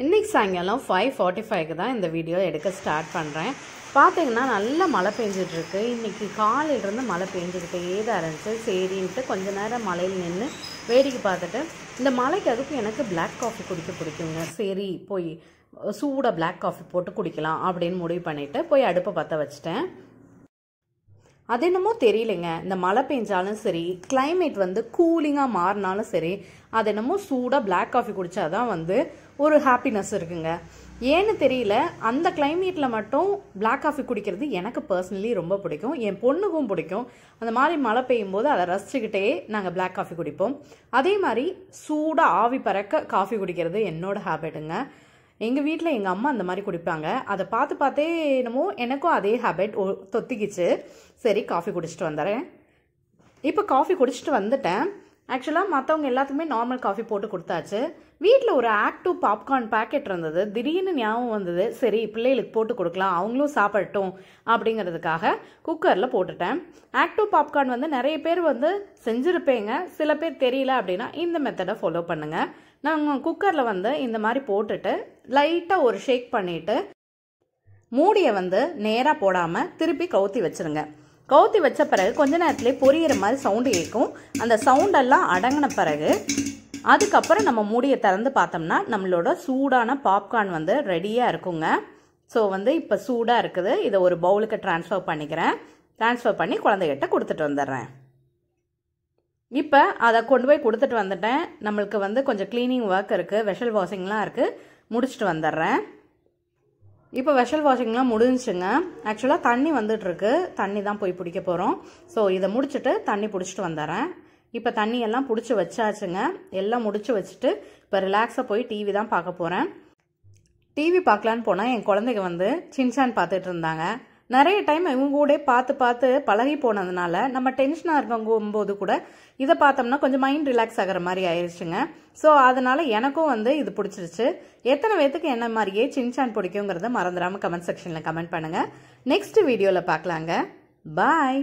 இன்னைக்கு சாயங்காலம் 5:45க்கு தான் இந்த வீடியோ எடுக்க ஸ்டார்ட் பண்ணுறேன். பார்த்தீங்கன்னா நல்ல மழை பெஞ்சிட்டு இருக்கு. இன்றைக்கி காலையிலேருந்து மழை பெஞ்சிக்கிட்டே தான் இருந்துச்சு. சரின்ட்டு கொஞ்ச நேரம் மழையில் நின்று வேடிக்கை பார்த்துட்டு, இந்த மழைக்கு அதுக்கும் எனக்கு பிளாக் காஃபி குடிக்க பிடிக்குங்க. சரி போய் சூடாக பிளாக் காஃபி போட்டு குடிக்கலாம் அப்படின்னு முடிவு பண்ணிவிட்டு போய் அடுப்பை பற்ற வச்சிட்டேன். அது என்னமோ தெரியலைங்க, இந்த மழை பெஞ்சாலும் சரி, கிளைமேட் கூலிங்காக மாறினாலும் சரி, அது என்னமோ சூடாக பிளாக் காஃபி குடித்தாதான் ஒரு ஹாப்பினஸ் இருக்குங்க. ஏன்னு தெரியல, அந்த கிளைமேட்டில் மட்டும் பிளாக் காஃபி குடிக்கிறது எனக்கு பர்சனலி ரொம்ப பிடிக்கும். என் பொண்ணுக்கும் பிடிக்கும். அந்த மாதிரி மழை பெய்யும் போது அதை ரசிச்சுக்கிட்டே நாங்கள் பிளாக் காஃபி குடிப்போம். அதே மாதிரி சூடாக ஆவி பறக்க காஃபி குடிக்கிறது என்னோட ஹேபிட்டுங்க. எங்கள் வீட்டில் எங்கள் அம்மா அந்த மாதிரி குடிப்பாங்க. அதை பார்த்து பார்த்தே என்னமோ எனக்கும் அதே ஹேபிட் தொத்திக்கிச்சு. சரி காஃபி குடிச்சிட்டு வந்துடுறேன். இப்போ காஃபி குடிச்சிட்டு வந்துட்டேன். ஆக்சுவலாக மற்றவங்க எல்லாத்துக்குமே நார்மல் காஃபி போட்டு கொடுத்தாச்சு. வீட்டில் ஒரு ஆக்டிவ் பாப்கார்ன் பேக்கெட் இருந்தது. திடீர்னு ஞாபகம் வந்தது, சரி பிள்ளைகளுக்கு போட்டு கொடுக்கலாம், அவங்களும் சாப்பிடட்டும் அப்படிங்கிறதுக்காக குக்கரில் போட்டுட்டேன். ஆக்டிவ் பாப்கார்ன் நிறைய பேர் செஞ்சுருப்பேங்க. சில பேர் தெரியல அப்படின்னா இந்த மெத்தடை ஃபாலோ பண்ணுங்கள். நாங்கள் குக்கரில் இந்த மாதிரி போட்டுட்டு லைட்டாக ஒரு ஷேக் பண்ணிவிட்டு மூடியை நேராக போடாமல் திருப்பி கவுத்தி வச்சுருங்க. கவுத்தி வச்ச பிறகு கொஞ்ச நேரத்துலேயே பொரியிற மாதிரி சவுண்டு கேட்கும். அந்த சவுண்டெல்லாம் அடங்கின பிறகு அதுக்கப்புறம் நம்ம மூடியை திறந்து பார்த்தோம்னா நம்மளோட சூடான பாப்கார்ன் ரெடியாக இருக்குங்க. ஸோ இப்போ சூடாக இருக்குது. இதை ஒரு பவுலுக்கு ட்ரான்ஸ்ஃபர் பண்ணிக்கிறேன். ட்ரான்ஸ்ஃபர் பண்ணி குழந்தைகிட்ட கொடுத்துட்டு வந்துடுறேன். இப்போ அதை கொண்டு போய் கொடுத்துட்டு வந்துட்டேன். நம்மளுக்கு கொஞ்சம் க்ளீனிங் ஒர்க் இருக்குது, வெஷல் வாஷிங்லாம் இருக்குது, முடிச்சுட்டு வந்துடுறேன். இப்போ வெஷல் வாஷிங்லாம் முடிஞ்சுங்க. ஆக்சுவலாக தண்ணி வந்துட்டுருக்கு, தண்ணி தான் போய் பிடிக்க போகிறோம். ஸோ இதை முடிச்சுட்டு தண்ணி பிடிச்சிட்டு வந்துடுறேன். இப்போ தண்ணியெல்லாம் பிடிச்சி வச்சாச்சுங்க. எல்லாம் முடிச்சு வச்சுட்டு இப்போ ரிலாக்ஸாக போய் டிவி தான் பார்க்க போகிறேன். டிவி பார்க்கலான்னு போனால் என் குழந்தைங்க சின்சான் பார்த்துட்டு இருந்தாங்க. நிறைய டைம் இவங்க கூட பார்த்து பார்த்து பழகி போனதுனால நம்ம டென்ஷனாக இருக்கும்போது கூட இதை பார்த்தோம்னா கொஞ்சம் மைண்ட் ரிலாக்ஸ் ஆகிற மாதிரி ஆயிடுச்சுங்க. ஸோ அதனால எனக்கும் இது பிடிச்சிருச்சு. எத்தனை பேத்துக்கு என்ன மாதிரியே சின்சான் பிடிக்குங்கிறத மறந்துடாமல் கமெண்ட் செக்ஷனில் கமெண்ட் பண்ணுங்கள். நெக்ஸ்ட் வீடியோவில் பார்க்கலாங்க. பாய்.